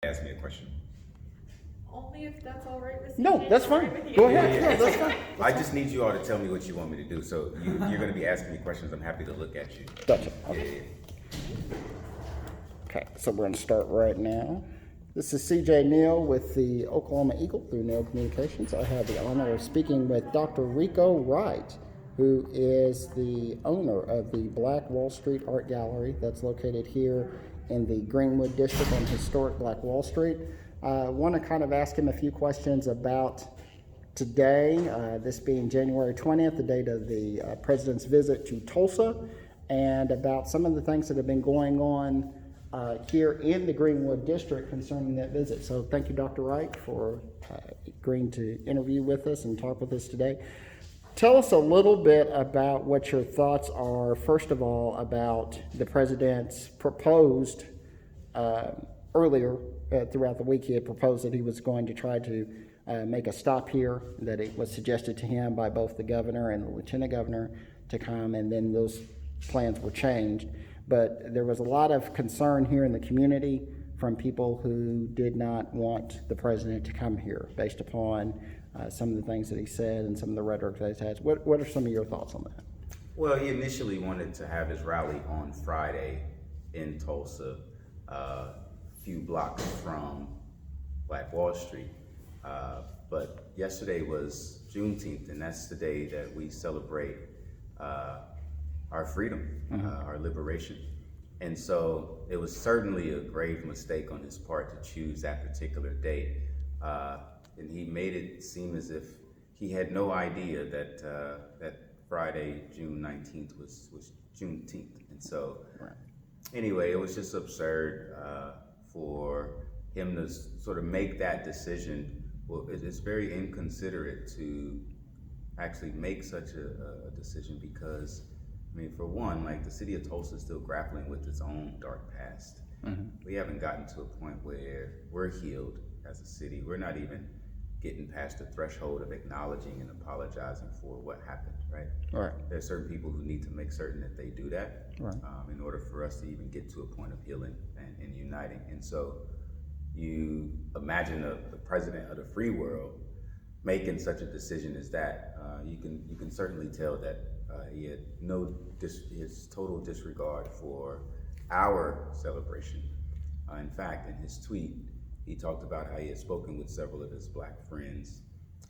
Ask me a question. Only if that's all right with No, CJ. that's fine. Go ahead. Yeah, No, that's fine. I just need you all to tell me what you want me to do. So you're going to be asking me questions. I'm happy to look at you. Gotcha. Yeah, Okay. yeah. Okay, so we're going to start right now. This is CJ Neal with the Oklahoma Eagle through Neal Communications. I have the honor of speaking with Dr. Ricco Wright, who is the owner of the Black Wall Street Art Gallery that's located here in the Greenwood District on historic Black Wall Street. I want to kind of ask him a few questions about today, this being January 20th, the date of the president's visit to Tulsa, and about some of the things that have been going on here in the Greenwood District concerning that visit. So thank you, Dr. Wright, for agreeing to interview with us and talk with us today. Tell us a little bit about what your thoughts are, first of all, about the president's proposed, earlier throughout the week, he had proposed that he was going to try to make a stop here, that it was suggested to him by both the governor and the lieutenant governor to come, and then those plans were changed. But there was a lot of concern here in the community from people who did not want the president to come here based upon some of the things that he said and some of the rhetoric that he has. What are some of your thoughts on that? Well, he initially wanted to have his rally on Friday in Tulsa, a few blocks from Black Wall Street. But yesterday was Juneteenth, and that's the day that we celebrate our freedom, our liberation. And so it was certainly a grave mistake on his part to choose that particular date. And he made it seem as if he had no idea that that Friday, June 19th was Juneteenth. And so anyway, it was just absurd for him to sort of make that decision. Well, it's very inconsiderate to actually make such a decision because, I mean, for one, like the city of Tulsa is still grappling with its own dark past. We haven't gotten to a point where we're healed as a city. We're not even getting past the threshold of acknowledging and apologizing for what happened, right? Right. There are certain people who need to make certain that they do that in order for us to even get to a point of healing and uniting. And so you imagine the president of the free world making such a decision as that. You can certainly tell that he had his total disregard for our celebration. In fact, in his tweet, he talked about how he had spoken with several of his black friends,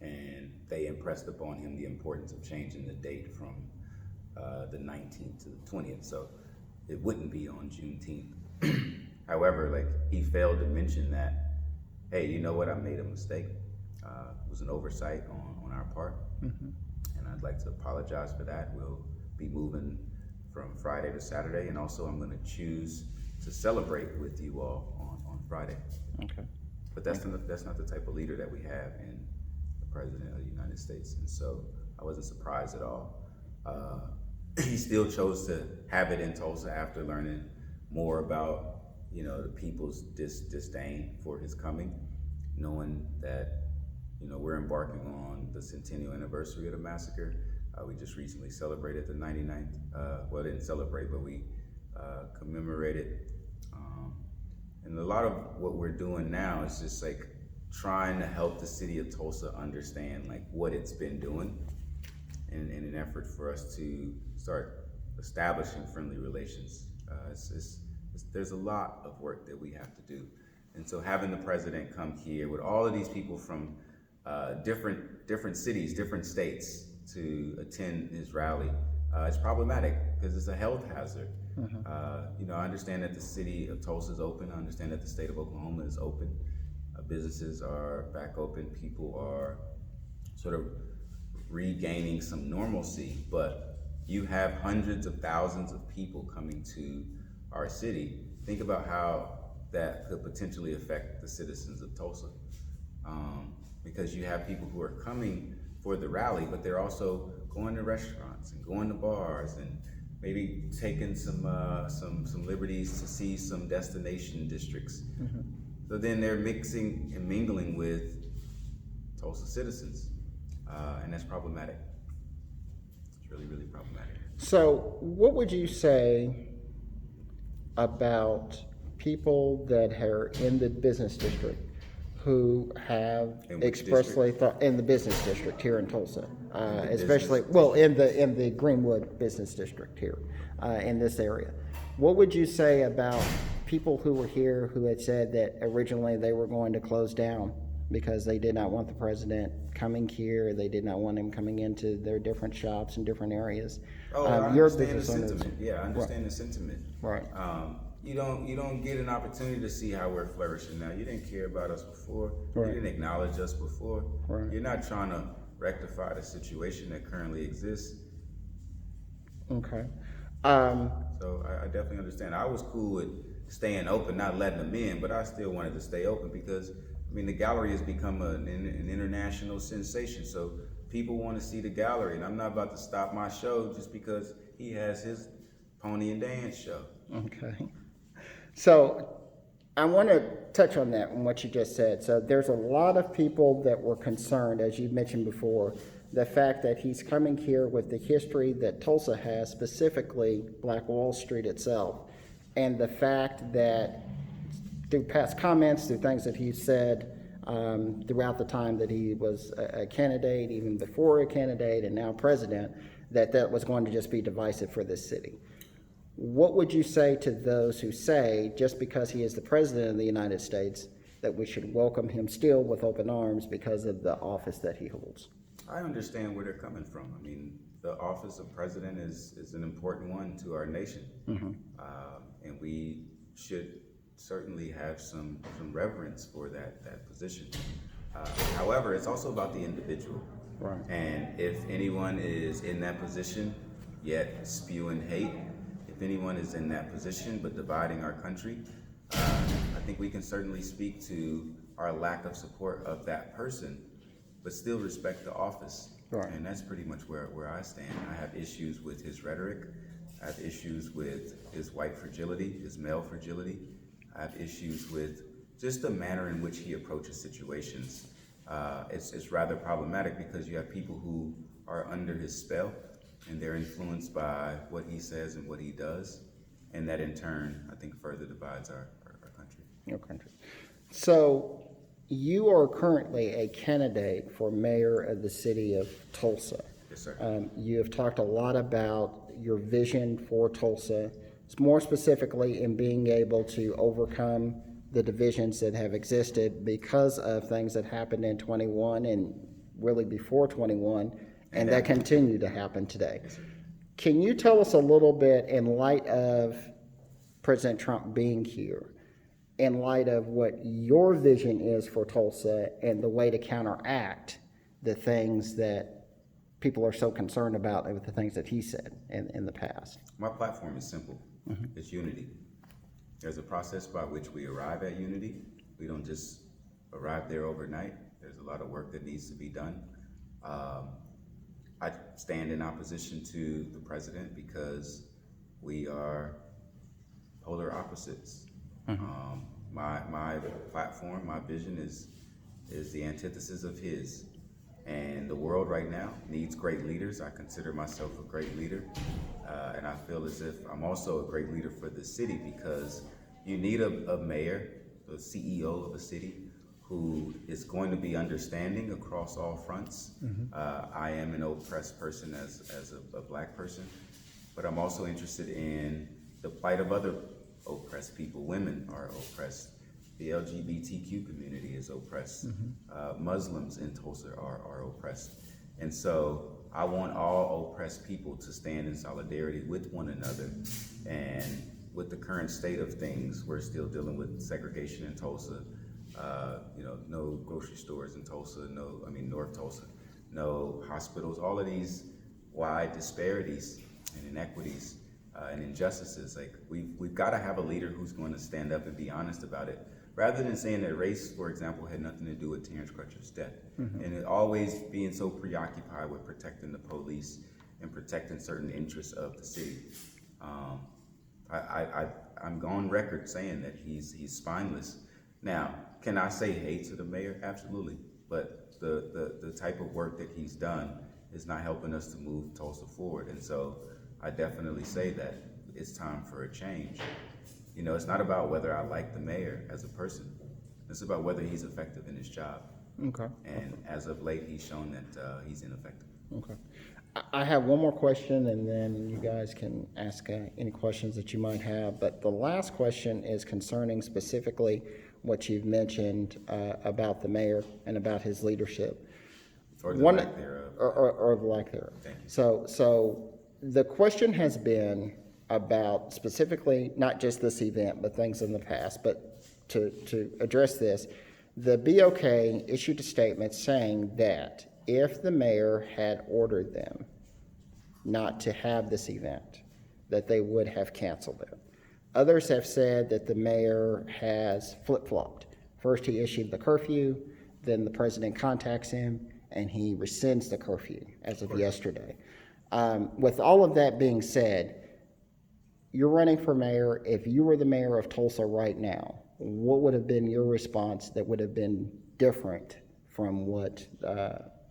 and they impressed upon him the importance of changing the date from the 19th to the 20th, so it wouldn't be on Juneteenth. However, like he failed to mention that, hey, you know what? I made a mistake. It was an oversight on our part, and I'd like to apologize for that. We'll be moving from Friday to Saturday, and also I'm going to choose to celebrate with you all on Friday. Okay. But that's not the type of leader that we have in the President of the United States, and so I wasn't surprised at all. He still chose to have it in Tulsa after learning more about the people's disdain for his coming, knowing that we're embarking on the centennial anniversary of the massacre. We just recently celebrated the 99th. Well, didn't celebrate, but we commemorated. And a lot of what we're doing now is just like trying to help the city of Tulsa understand like what it's been doing in an effort for us to start establishing friendly relations. There's a lot of work that we have to do. And so having the president come here with all of these people from different cities, different states to attend his rally, it's problematic because it's a health hazard. I understand that the city of Tulsa is open. I understand that the state of Oklahoma is open. Businesses are back open. People are sort of regaining some normalcy, but you have hundreds of thousands of people coming to our city. Think about how that could potentially affect the citizens of Tulsa. Because you have people who are coming for the rally, but they're also going to restaurants and going to bars and maybe taking some liberties to see some destination districts. So then they're mixing and mingling with Tulsa citizens, and that's problematic. It's really, really problematic. So what would you say about people that are in the business district who have In which expressly thought, in the business district here in Tulsa, the especially, business well, in the Greenwood business district here, in this area. What would you say about people who were here who had said that originally they were going to close down because they did not want the president coming here, they did not want him coming into their different shops and different areas? Oh, I Your understand the business owners- sentiment. Yeah, I understand the sentiment. Right. You don't get an opportunity to see how we're flourishing now. You didn't care about us before. Right. You didn't acknowledge us before. Right. You're not trying to rectify the situation that currently exists. Okay. So I definitely understand. I was cool with staying open, not letting them in, but I still wanted to stay open because, I mean, the gallery has become an international sensation. So people want to see the gallery, and I'm not about to stop my show just because he has his pony and dance show. Okay. So I want to touch on that and what you just said. So there's a lot of people that were concerned, as you mentioned before, the fact that he's coming here with the history that Tulsa has, specifically Black Wall Street itself, and the fact that through past comments, through things that he said throughout the time that he was a candidate, even before a candidate and now president, that was going to just be divisive for this city. What would you say to those who say, just because he is the president of the United States, that we should welcome him still with open arms because of the office that he holds? I understand where they're coming from. I mean, the office of president is an important one to our nation. And we should certainly have some reverence for that position. However, it's also about the individual. Right. And if anyone is in that position, yet spewing hate, if anyone is in that position but dividing our country, I think we can certainly speak to our lack of support of that person, but still respect the office. Right. And that's pretty much where I stand. I have issues with his rhetoric. I have issues with his white fragility, his male fragility. I have issues with just the manner in which he approaches situations. It's rather problematic because you have people who are under his spell and they're influenced by what he says and what he does. And that in turn, I think further divides our country. Your country. So you are currently a candidate for mayor of the city of Tulsa. Yes, sir. You have talked a lot about your vision for Tulsa, more specifically in being able to overcome the divisions that have existed because of things that happened in 21 and really before 21, and that continue to happen today. Yes, sir. Can you tell us a little bit, in light of President Trump being here, in light of what your vision is for Tulsa and the way to counteract the things that people are so concerned about with the things that he said in the past? My platform is simple. It's unity. There's a process by which we arrive at unity. We don't just arrive there overnight. There's a lot of work that needs to be done. I stand in opposition to the president because we are polar opposites. My platform, my vision is the antithesis of his. And the world right now needs great leaders. I consider myself a great leader. And I feel as if I'm also a great leader for the city because you need a mayor, the CEO of a city, who is going to be understanding across all fronts. I am an oppressed person as a black person, but I'm also interested in the plight of other oppressed people. Women are oppressed. The LGBTQ community is oppressed. Muslims in Tulsa are oppressed. And so I want all oppressed people to stand in solidarity with one another. And with the current state of things, we're still dealing with segregation in Tulsa. No grocery stores in Tulsa, North Tulsa, no hospitals, all of these wide disparities and inequities and injustices. Like we've got to have a leader who's going to stand up and be honest about it, rather than saying that race, for example, had nothing to do with Terrence Crutcher's death, and it always being so preoccupied with protecting the police and protecting certain interests of the city. I'm on record saying that he's spineless. Now, can I say hate to the mayor? Absolutely. But the type of work that he's done is not helping us to move Tulsa forward. And so I definitely say that it's time for a change. You know, it's not about whether I like the mayor as a person. It's about whether he's effective in his job. Okay. And as of late, he's shown that he's ineffective. Okay. I have one more question, and then you guys can ask any questions that you might have. But the last question is concerning specifically what you've mentioned about the mayor and about his leadership. Or the lack thereof. Or the lack thereof. Thank you. So the question has been about specifically not just this event, but things in the past. But to address this, the BOK issued a statement saying that if the mayor had ordered them not to have this event, that they would have canceled it. Others have said that the mayor has flip-flopped. First he issued the curfew, then the president contacts him, and he rescinds the curfew as of yesterday. With all of that being said, you're running for mayor. If you were the mayor of Tulsa right now, what would have been your response that would have been different from what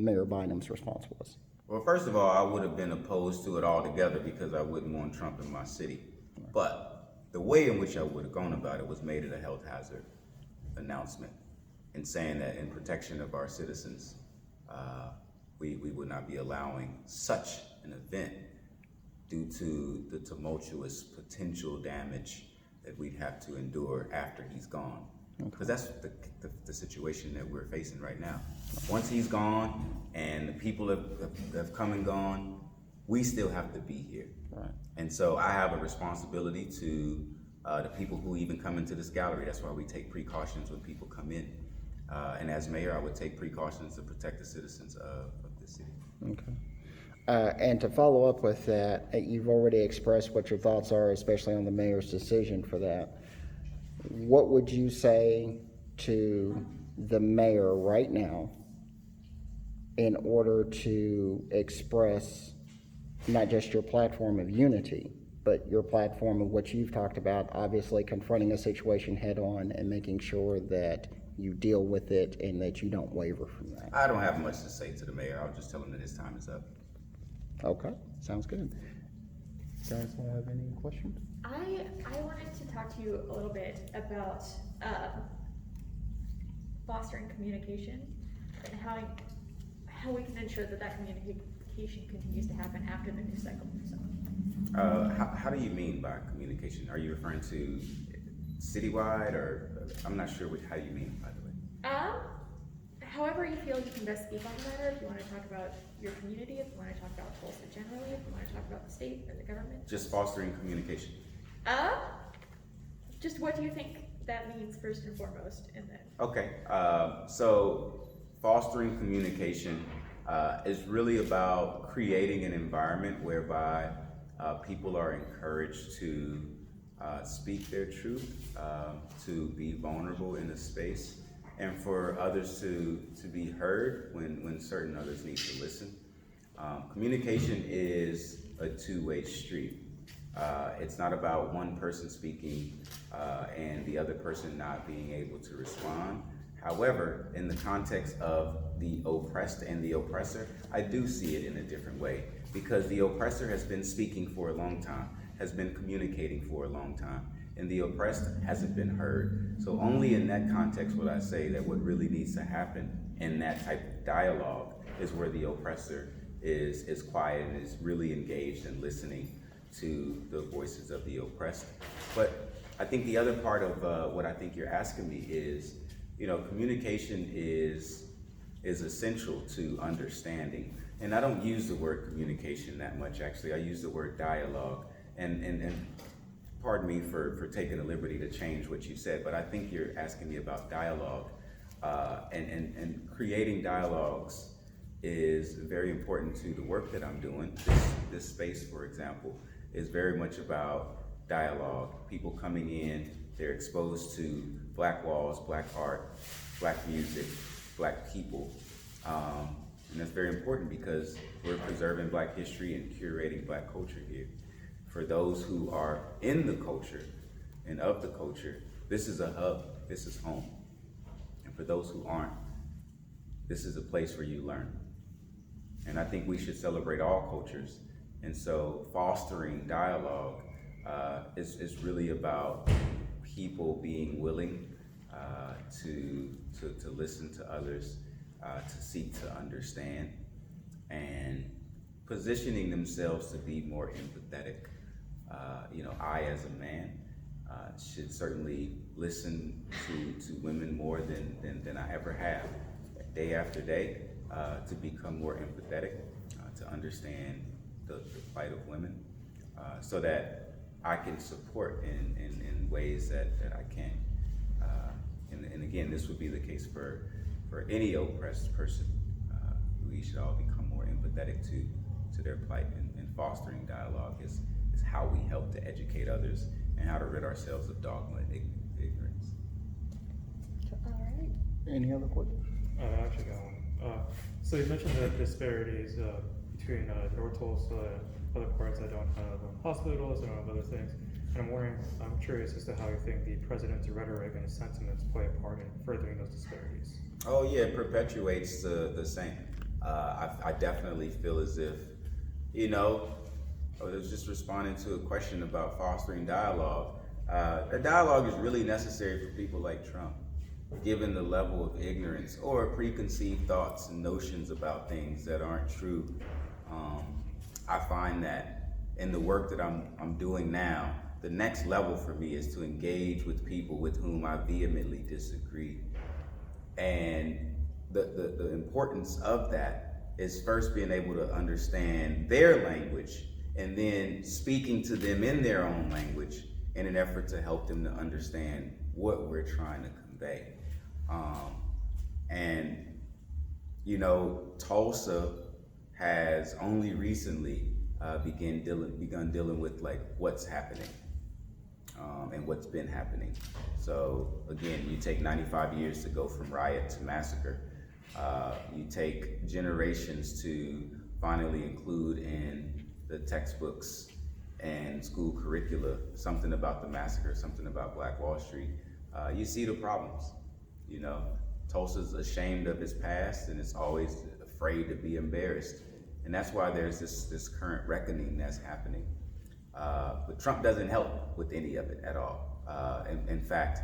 Mayor Bynum's response was? Well, first of all, I would have been opposed to it altogether because I wouldn't want Trump in my city. But the way in which I would have gone about it was made it a health hazard announcement and saying that in protection of our citizens, we would not be allowing such an event due to the tumultuous potential damage that we'd have to endure after he's gone. Because that's the situation that we're facing right now. Once he's gone and the people have come and gone, we still have to be here. Right. And so I have a responsibility to the people who even come into this gallery. That's why we take precautions when people come in. And as mayor, I would take precautions to protect the citizens of this city. Okay. And to follow up with that, you've already expressed what your thoughts are, especially on the mayor's decision for that. What would you say to the mayor right now in order to express not just your platform of unity, but your platform of what you've talked about, obviously confronting a situation head on and making sure that you deal with it and that you don't waver from that? I don't have much to say to the mayor. I'll just tell him that his time is up. Okay, sounds good. You guys have any questions? I wanted to talk to you a little bit about fostering communication and how we can ensure that communication continues to happen after the news cycle moves on. How do you mean by communication? Are you referring to citywide, or I'm not sure how you mean, by the way. However you feel you can best speak on the matter. If you want to talk about your community, if you want to talk about Tulsa generally, if you want to talk about the state or the government. Just fostering communication. Just what do you think that means first and foremost, and then. Okay, so fostering communication is really about creating an environment whereby people are encouraged to speak their truth, to be vulnerable in a space, and for others to be heard when certain others need to listen. Communication is a two-way street. It's not about one person speaking and the other person not being able to respond. However, in the context of the oppressed and the oppressor, I do see it in a different way, because the oppressor has been speaking for a long time, has been communicating for a long time, and the oppressed hasn't been heard. So only in that context would I say that what really needs to happen in that type of dialogue is where the oppressor is quiet and is really engaged in listening to the voices of the oppressed. But I think the other part of what I think you're asking me is, communication is essential to understanding. And I don't use the word communication that much, actually. I use the word dialogue. And pardon me for taking the liberty to change what you said, but I think you're asking me about dialogue. And creating dialogues is very important to the work that I'm doing. This space, for example, is very much about dialogue. People coming in, they're exposed to Black walls, Black art, Black music, Black people. And that's very important because we're preserving Black history and curating Black culture here. For those who are in the culture and of the culture, this is a hub, this is home. And for those who aren't, this is a place where you learn. And I think we should celebrate all cultures. And so fostering dialogue It's really about people being willing to listen to others, to seek to understand, and positioning themselves to be more empathetic. I as a man should certainly listen to women more than I ever have, day after day, to become more empathetic, to understand the plight of women, so that I can support in ways that I can. And again, this would be the case for any oppressed person. We should all become more empathetic to their plight, and fostering dialogue is how we help to educate others and how to rid ourselves of dogma and ignorance. All right. Any other questions? I actually got one. So you mentioned the disparities between North Tulsa and other parts that don't have hospitals and don't have other things. And I'm curious as to how you think the president's rhetoric and his sentiments play a part in furthering those disparities. Oh yeah, it perpetuates the same. I definitely feel as if, I was just responding to a question about fostering dialogue. A dialogue is really necessary for people like Trump, given the level of ignorance or preconceived thoughts and notions about things that aren't true. I find that in the work that I'm doing now, the next level for me is to engage with people with whom I vehemently disagree. And the importance of that is first being able to understand their language and then speaking to them in their own language in an effort to help them to understand what we're trying to convey. Tulsa has only recently begun dealing with like what's happening and what's been happening. So again, you take 95 years to go from riot to massacre. You take generations to finally include in the textbooks and school curricula something about the massacre, something about Black Wall Street. You see the problems. Tulsa's ashamed of its past and it's always afraid to be embarrassed. And that's why there's this current reckoning that's happening. But Trump doesn't help with any of it at all. In fact,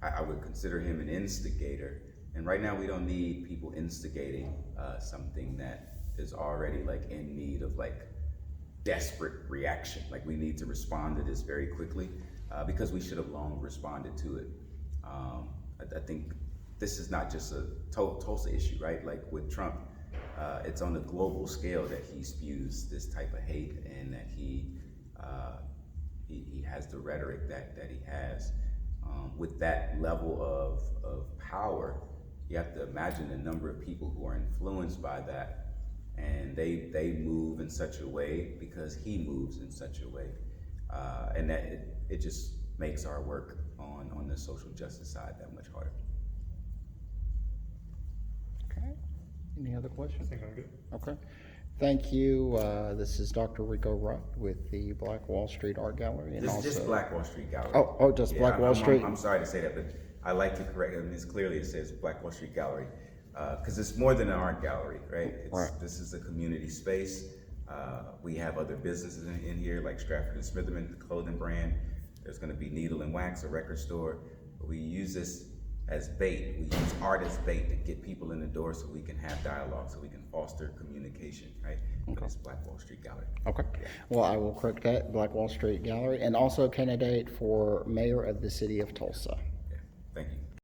I would consider him an instigator. And right now we don't need people instigating something that is already like in need of like desperate reaction. Like we need to respond to this very quickly because we should have long responded to it. I think this is not just a Tulsa issue, right? Like with Trump, it's on a global scale that he spews this type of hate and that he has the rhetoric that he has. With that level of power, you have to imagine the number of people who are influenced by that, and they move in such a way because he moves in such a way, and that it just makes our work on the social justice side that much harder. Okay. Any other I questions? think I'm good. Okay. Thank you. This is Dr. Ricco Wright with the Black Wall Street Art Gallery. And This also, is just Black Wall Street Gallery. Oh, just Black Wall Street. I'm sorry to say that, but I like to correct it. I mean, clearly it says Black Wall Street Gallery because it's more than an art gallery, right? Right. This is a community space. We have other businesses in here like Stratford and Smitherman, the clothing brand. There's going to be Needle and Wax, a record store. But we use this as bait. We use art as bait to get people in the door so we can have dialogue, so we can foster communication, right? But it's Black Wall Street Gallery. Okay. Well, I will correct that. Black Wall Street Gallery, and also candidate for mayor of the city of Tulsa.